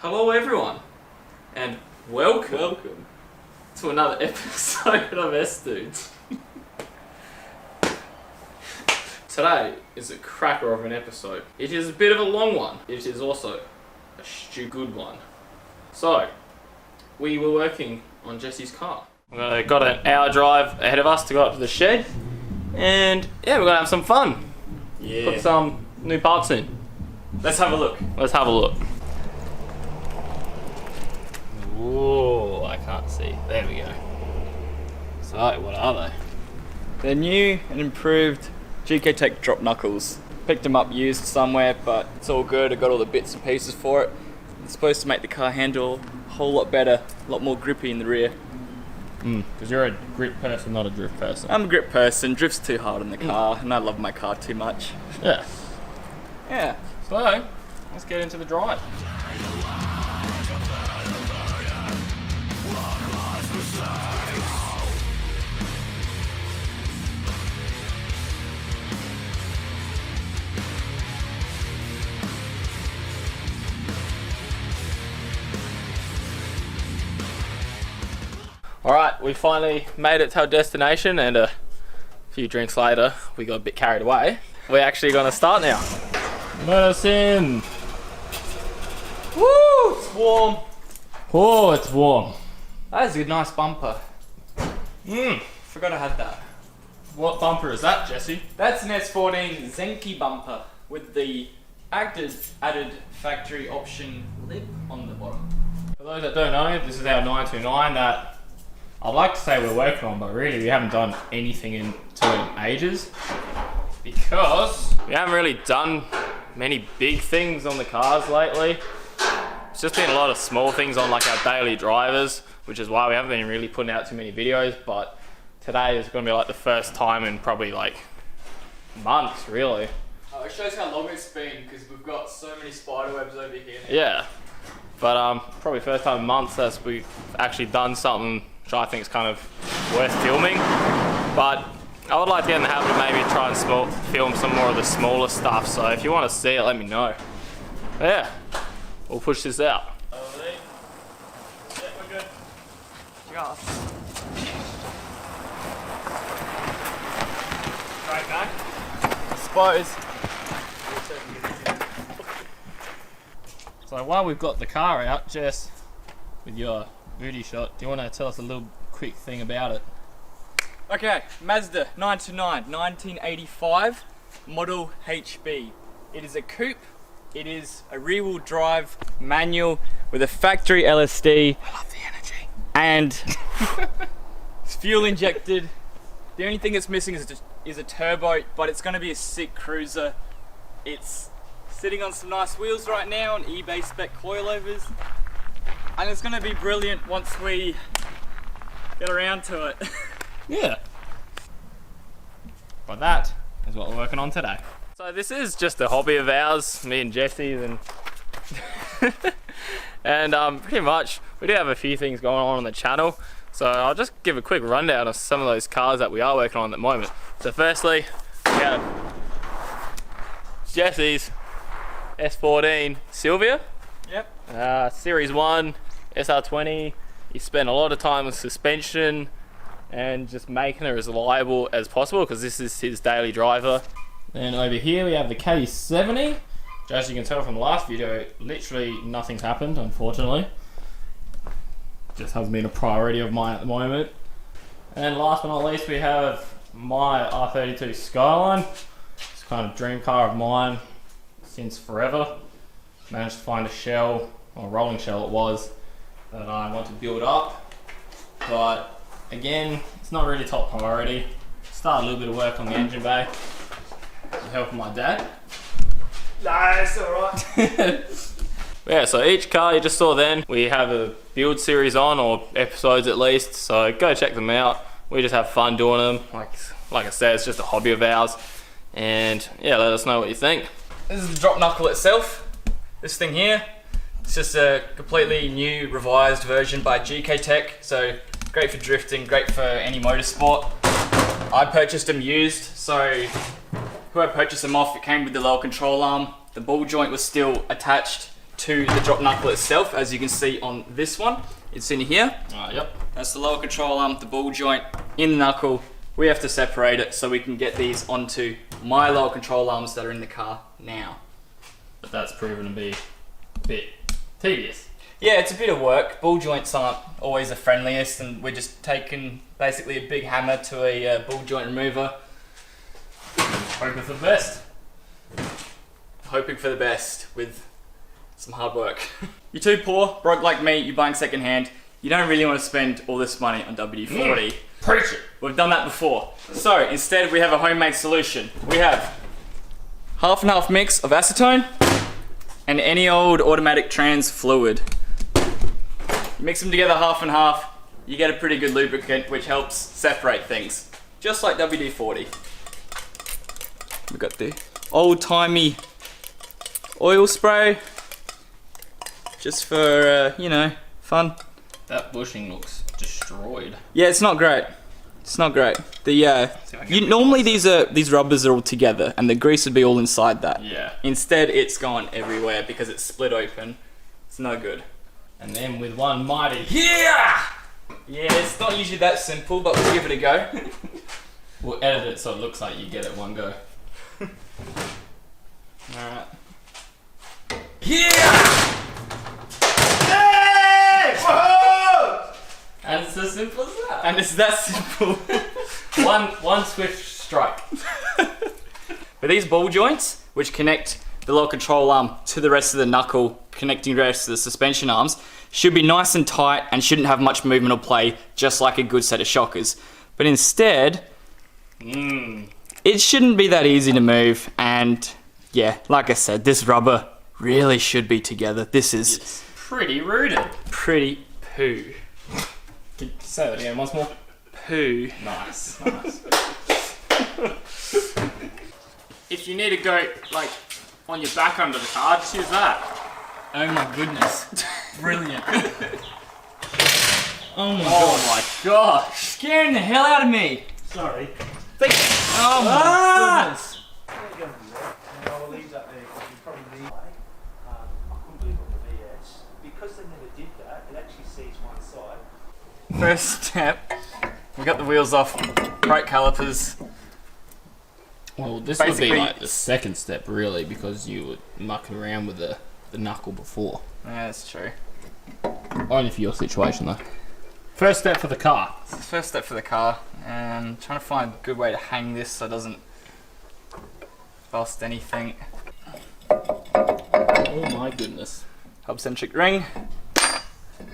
Hello everyone, and welcome to another episode of Sdudes. Today is a cracker of an episode. It is a bit of a long one. It is also a good one. So, we were working on Jesse's car. We've got an hour drive ahead of us to go up to the shed, and yeah, we're gonna have some fun. Yeah. Put some new parts in. Let's have a look. Let's have a look. Whoa, I can't see. There we go. So, what are they? They're new and improved GKtech drop knuckles. Picked them up used somewhere, but it's all good. I got all the bits and pieces for it. It's supposed to make the car handle a whole lot better, a lot more grippy in the rear. Because you're a grip person, not a drift person. I'm a grip person. Drift's too hard on the car, and I love my car too much. Yeah. Yeah. So, let's get into the drive. Alright, we finally made it to our destination, and a few drinks later we got a bit carried away. We're actually going to start now. Let us in. Woo! It's warm. Oh, it's warm. That is a nice bumper. Forgot I had that. What bumper is that, Jesse? That's an S14 Zenki bumper with the added factory option lip on the bottom. For those that don't know, this is our 929 that I'd like to say we're working on, but really we haven't done anything in ages, because we haven't really done many big things on the cars lately. It's just been a lot of small things on like our daily drivers, which is why we haven't been really putting out too many videos. But today is going to be like the first time in probably like months, really. Oh, it shows how long it's been because we've got so many spider webs over here now. Yeah, but probably first time in months that we've actually done something which I think is kind of worth filming. But I would like to get in the habit of maybe try and film some more of the smaller stuff. So if you want to see it, let me know. But yeah, we'll push this out. Yeah, we're good. Just. Right back. I suppose. So while we've got the car out, Jess, with your booty shot, do you want to tell us a little quick thing about it? Okay, Mazda 929, 1985, model HB. It is a coupe. It is a rear-wheel drive manual with a factory LSD. I love the energy. And it's fuel injected. The only thing it's missing is a turbo, but it's going to be a sick cruiser. It's sitting on some nice wheels right now on eBay spec coilovers, and it's going to be brilliant once we get around to it. Yeah. But that is what we're working on today. So this is just a hobby of ours, me and Jesse, and pretty much we do have a few things going on the channel. So I'll just give a quick rundown of some of those cars that we are working on at the moment. So firstly, we have Jesse's S14 Silvia. Yep. Series 1, SR20. He spent a lot of time with suspension and just making her as reliable as possible, because this is his daily driver. Then over here we have the K70. Which, as you can tell from the last video, literally nothing's happened, unfortunately. Just hasn't been a priority of mine at the moment. And last but not least, we have my R32 Skyline. It's kind of dream car of mine since forever. Managed to find a shell, or a rolling shell it was, that I want to build up. But again, it's not really top priority. Started a little bit of work on the engine bay with the help of my dad. Nah, it's alright. Yeah, so each car you just saw then, we have a build series on, or episodes at least, so go check them out. We just have fun doing them. Like I said, it's just a hobby of ours. And yeah, let us know what you think. This is the drop knuckle itself. This thing here, it's just a completely new revised version by GKtech. So great for drifting, great for any motorsport. I purchased them used, so who I purchased them off, it came with the lower control arm. The ball joint was still attached to the drop knuckle itself, as you can see on this one. It's in here. Yep. That's the lower control arm, the ball joint in the knuckle. We have to separate it so we can get these onto my lower control arms that are in the car now. But that's proven to be a bit tedious. Yeah, it's a bit of work. Ball joints aren't always the friendliest, and we're just taking basically a big hammer to a ball joint remover. Hoping for the best. Hoping for the best with some hard work. You're too poor, broke like me, you're buying second hand. You don't really want to spend all this money on WD-40. Preach it. We've done that before. So instead we have a homemade solution. We have half and half mix of acetone and any old automatic trans fluid. You mix them together half and half, you get a pretty good lubricant which helps separate things. Just like WD-40. We've got the old-timey oil spray. Just for, you know, fun. That bushing looks destroyed. Yeah, it's not great. It's not great. The normally these rubbers are all together and the grease would be all inside that. Yeah. Instead, it's gone everywhere because it's split open. It's no good. And then with one mighty Yeah, it's not usually that simple, but we'll give it a go. we'll edit it so it looks like you get it one go. Alright. Yeah! And it's as simple as that. And it's that simple. one swift strike. But these ball joints, which connect the lower control arm to the rest of the knuckle, connecting the rest of the suspension arms, should be nice and tight and shouldn't have much movement or play, just like a good set of shockers. But instead, it shouldn't be that easy to move. And yeah, like I said, this rubber really should be together. This is It's pretty rooted. pretty poo. Can you say that again once more? Poo. Nice. If you need to go like on your back under the car, just use that. Oh my goodness. Brilliant. Oh my gosh. Scaring the hell out of me. Sorry. Oh my goodness. There you go. I'll leave that there because you probably need. I couldn't believe it with the VS. Because they never did that, it actually sees one side. First step, we got the wheels off, brake calipers. Well, this would Basically- be like the second step really, because you were mucking around with the knuckle before. Yeah, that's true. Only for your situation though. First step for the car. It's the first step for the car, and I'm trying to find a good way to hang this so it doesn't bust anything. Oh my goodness. Hub-centric ring,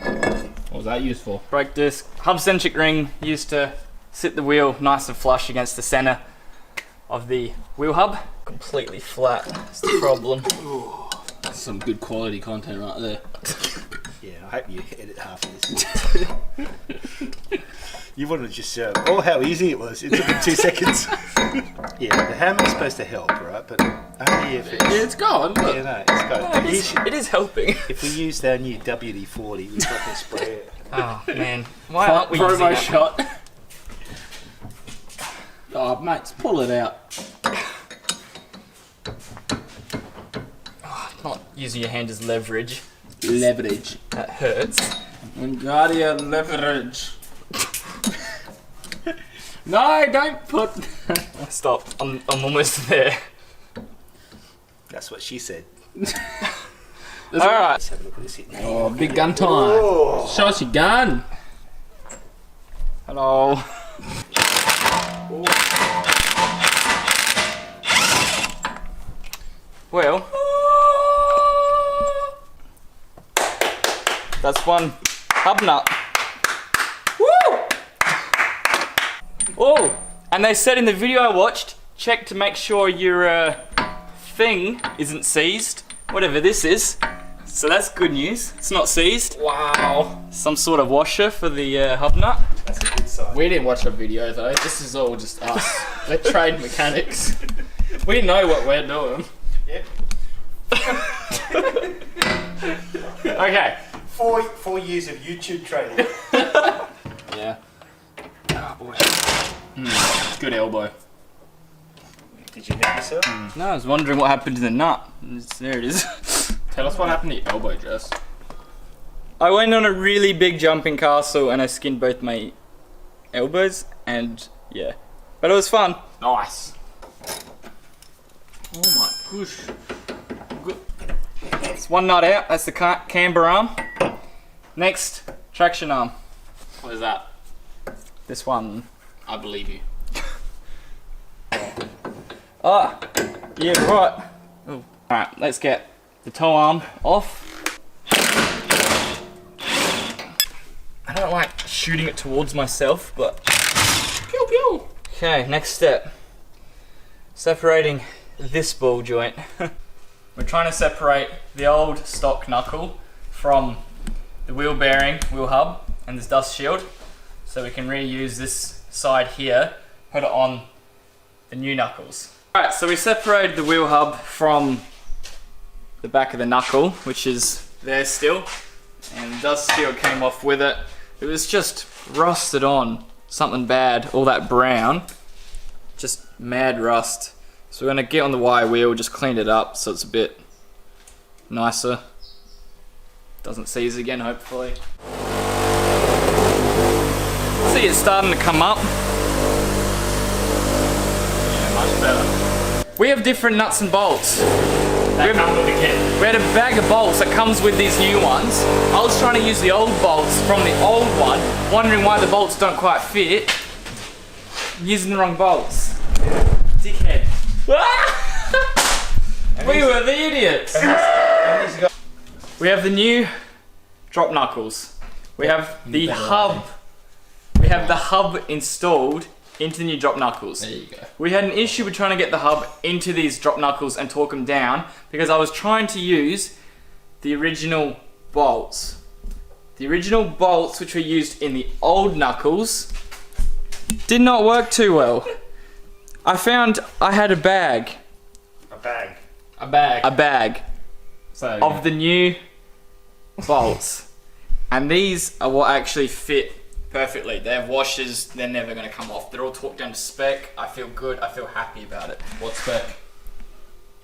What was that used for? brake disc, hub-centric ring used to sit the wheel nice and flush against the center of the wheel hub. Completely flat, that's the problem. That's some good quality content right there. Yeah, I hope you edit half of this. You wanted to just show how easy it was. It took him 2 seconds. Yeah, the hammer's supposed to help, right? But only if it's... Yeah, it's gone. Look. Yeah, no, it's got... It is helping. If we used our new WD-40, we'd fucking spray it. Oh man, why aren't we using Promo that? shot. Oh, mates, pull it out. Not using your hand as leverage. Leverage. That hurts. Wingardium leverage. No, don't put. Stop. I'm almost there. That's what she said. Alright. Let's have a look at this here. Oh, big gun time. Oh. Show us your gun. Hello. Well, that's one hub nut. Woo! Oh, and they said in the video I watched, check to make sure your thing isn't seized, whatever this is. So that's good news. It's not seized. Wow. Some sort of washer for the hub nut. That's a good sign. We didn't watch a video though. This is all just us. We're trained mechanics. We know what we're doing. Yep. Okay. 4 years of YouTube training. Yeah. Oh boy. Good elbow. Did you hit yourself? No, I was wondering what happened to the nut. There it is. Tell us what happened to your elbow, Jess. I went on a really big jumping castle and I skinned both my elbows and yeah. But it was fun. Nice. Oh my gosh. Good. It's one nut out, that's the camber arm. Next, traction arm. What is that? This one. I believe you. Ah, yeah, right. Oh. Alright, let's get the toe arm off. I don't like shooting it towards myself, but... Pew pew. Okay, next step. Separating this ball joint. We're trying to separate the old stock knuckle from the wheel bearing, wheel hub, and this dust shield. So we can reuse this side here, put it on the new knuckles. Alright, so we separated the wheel hub from the back of the knuckle, which is there still. And the dust shield came off with it. It was just rusted on, something bad, all that brown. Just mad rust. So we're gonna get on the wire wheel, just clean it up so it's a bit nicer. Doesn't seize again, hopefully. See, it's starting to come up. Yeah, much better. We have different nuts and bolts. That come with the kit. We had a bag of bolts that comes with these new ones. I was trying to use the old bolts from the old one, wondering why the bolts don't quite fit. Using the wrong bolts. Dickhead. We were the idiots. We have the new drop knuckles. We have the hub. We have the hub installed into the new drop knuckles. There you go. We had an issue with trying to get the hub into these drop knuckles and torque them down because I was trying to use the original bolts. The original bolts which were used in the old knuckles did not work too well. I found I had a bag. A bag. A bag. A bag So, of the new bolts. And these are what actually fit perfectly. They have washers, they're never gonna come off. They're all torqued down to spec. I feel good, I feel happy about it. what spec?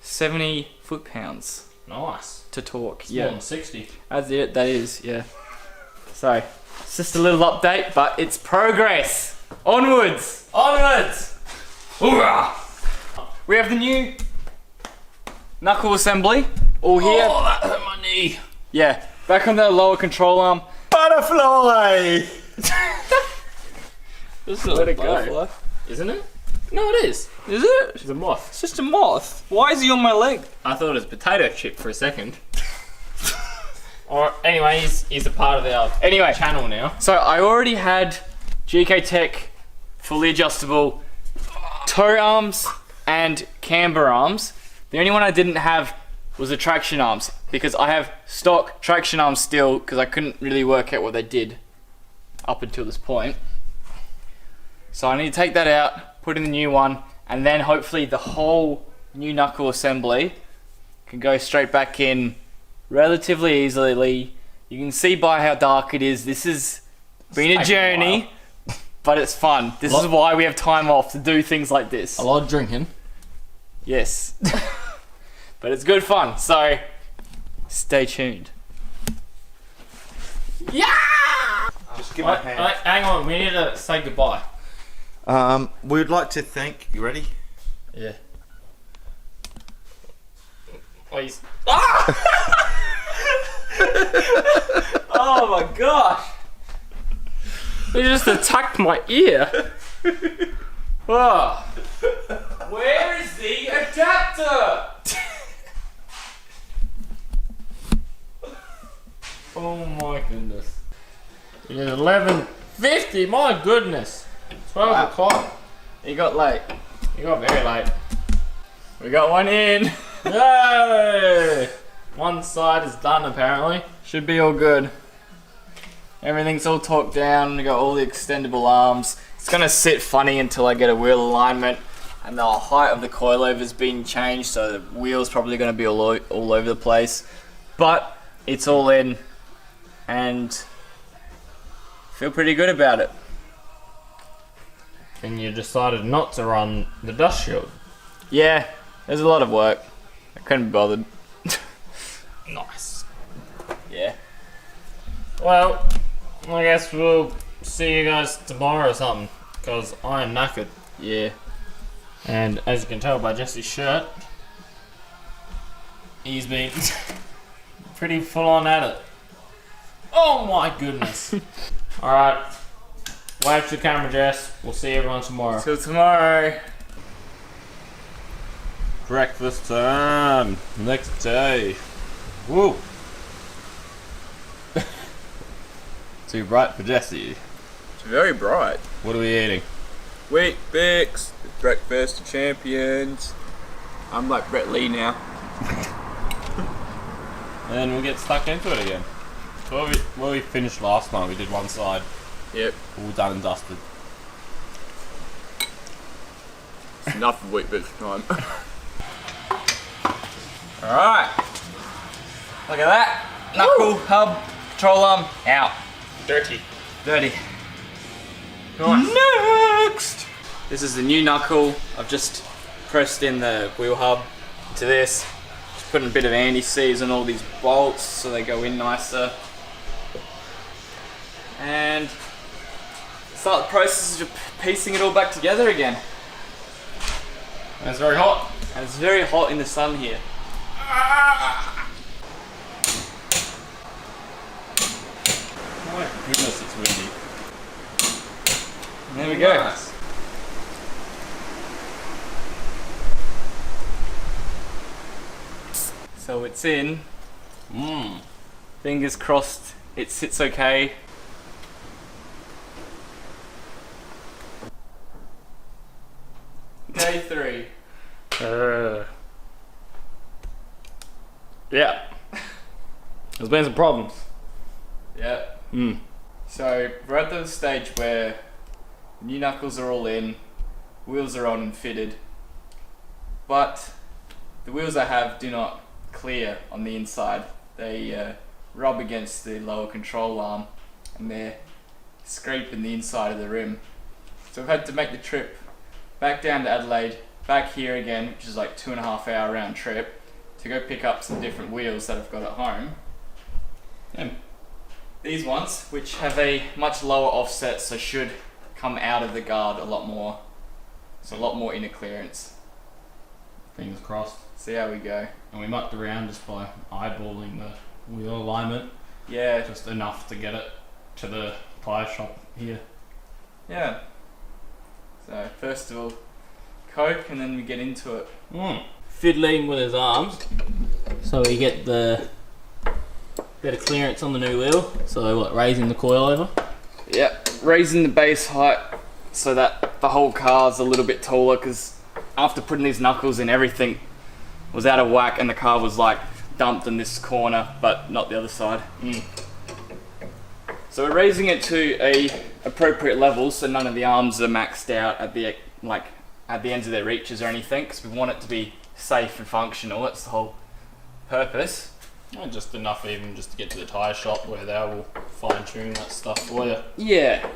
70 foot-pounds Nice. to torque. It's more than 60. That's it, that is, yeah. So, it's just a little update, but it's progress. Onwards! Onwards! Hoorah! We have the new knuckle assembly, all here. Oh, that hurt my knee. Yeah, back on the lower control arm. Butterfly! This is Let it go. Isn't it? No, it is. Is it? It's a moth. It's just a moth. Why is he on my leg? I thought it was potato chip for a second. Or anyway, he's a part of our channel now. So I already had GKtech fully adjustable toe arms and camber arms. The only one I didn't have was the traction arms because I have stock traction arms still because I couldn't really work out what they did up until this point. So I need to take that out, put in the new one, and then hopefully the whole new knuckle assembly can go straight back in relatively easily. You can see by how dark it is. This has been a journey, but it's fun. This is why we have time off to do things like this. A lot of drinking. Yes. But it's good fun, so stay tuned. Yeah! Just give me a hand. Hang on, we need to say goodbye. We would like to thank. You ready? Yeah. Please. Oh my gosh! You just attacked my ear. Oh. Where is the adapter? Oh my goodness. It is 11:50, my goodness. 12 o'clock. You got late. You got very late. We got one in. Yay! One side is done apparently. Should be all good. Everything's all torqued down. We got all the extendable arms. It's gonna sit funny until I get a wheel alignment, and the height of the coilover's been changed, so the wheel's probably gonna be all over the place. But it's all in, and feel pretty good about it. And you decided not to run the dust shield. Yeah, there's a lot of work. I couldn't be bothered. Nice. Yeah. Well, I guess we'll see you guys tomorrow or something, because I am knackered. Yeah. And as you can tell by Jesse's shirt, he's been pretty full on at it. Oh my goodness. Alright. Wave to the camera, Jess. We'll see everyone tomorrow. Till tomorrow. Breakfast time. Next day. Woo. Too bright for Jesse. It's very bright. What are we eating? Wheat Bix, breakfast of champions. I'm like Brett Lee now. And we'll get stuck into it again. Well, we finished last night. We did one side. Yep. All done and dusted. It's enough of Wheat Bix time. Alright. Look at that. Knuckle, hub, control arm, out. Dirty. Dirty. Nice. Next! This is the new knuckle. I've just pressed in the wheel hub to this. Just putting a bit of anti-seize on all these bolts so they go in nicer. And start the process of piecing it all back together again. And it's very hot. And it's very hot in the sun here. Oh my goodness, it's windy. There we go. Nice. So it's in. Mmm. Fingers crossed it sits okay. Day 3. Yeah. There's been some problems. Yeah. So we're at the stage where new knuckles are all in, wheels are on and fitted, but the wheels I have do not clear on the inside. They rub against the lower control arm and they're scraping the inside of the rim. So I've had to make the trip back down to Adelaide, back here again, which is like 2.5 hour round trip, to go pick up some different wheels that I've got at home. And these ones, which have a much lower offset, so should come out of the guard a lot more. So a lot more inner clearance. Fingers crossed. See how we go. And we mucked around just by eyeballing the wheel alignment. Yeah. Just enough to get it to the tyre shop here. Yeah. So first of all, Coke, and then we get into it. Fiddling with his arms, so we get the bit of clearance on the new wheel. So what, raising the coil over? Yeah, raising the base height so that the whole car's a little bit taller, because after putting these knuckles in, everything was out of whack and the car was like dumped in this corner but not the other side. So we're raising it to a appropriate level so none of the arms are maxed out at the ends of their reaches or anything, because we want it to be safe and functional. That's the whole purpose. And just enough even just to get to the tyre shop where they will fine tune that stuff for you. Yeah,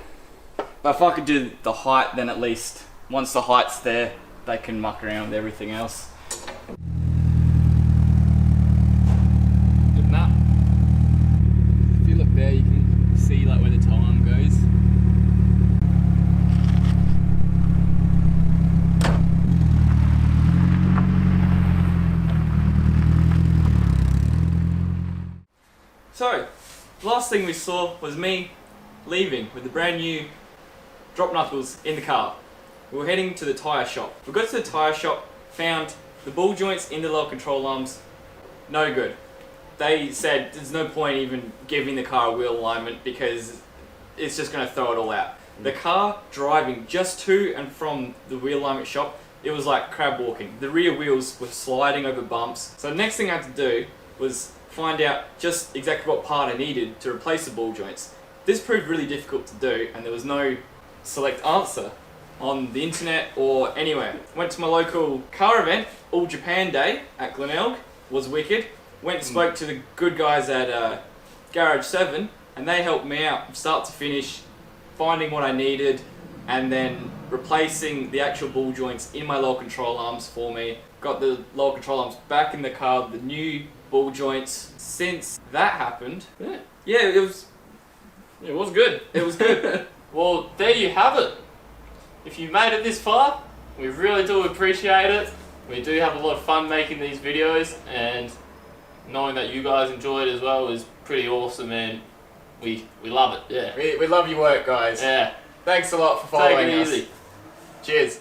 but if I could do the height, then at least once the height's there, they can muck around with everything else. Good enough. If you look there, you can see like where the toe arm goes. So, the last thing we saw was me leaving with the brand new drop knuckles in the car. We were heading to the tyre shop. We got to the tyre shop, found the ball joints in the lower control arms, no good. They said there's no point even giving the car a wheel alignment because it's just going to throw it all out. The car driving just to and from the wheel alignment shop, it was like crab walking. The rear wheels were sliding over bumps. So the next thing I had to do was find out just exactly what part I needed to replace the ball joints. This proved really difficult to do and there was no select answer on the internet or anywhere. Went to my local car event, All Japan Day at Glenelg, was wicked. Went and spoke to the good guys at Garage 7 and they helped me out from start to finish, finding what I needed and then replacing the actual ball joints in my lower control arms for me. Got the lower control arms back in the car, the new ball joints since that happened. Yeah. Yeah, it was good. It was good. Well, there you have it. If you made it this far, we really do appreciate it. We do have a lot of fun making these videos, and knowing that you guys enjoy it as well is pretty awesome, and we love it. Yeah. We love your work, guys. Yeah. Thanks a lot for following Take it us. easy. Cheers.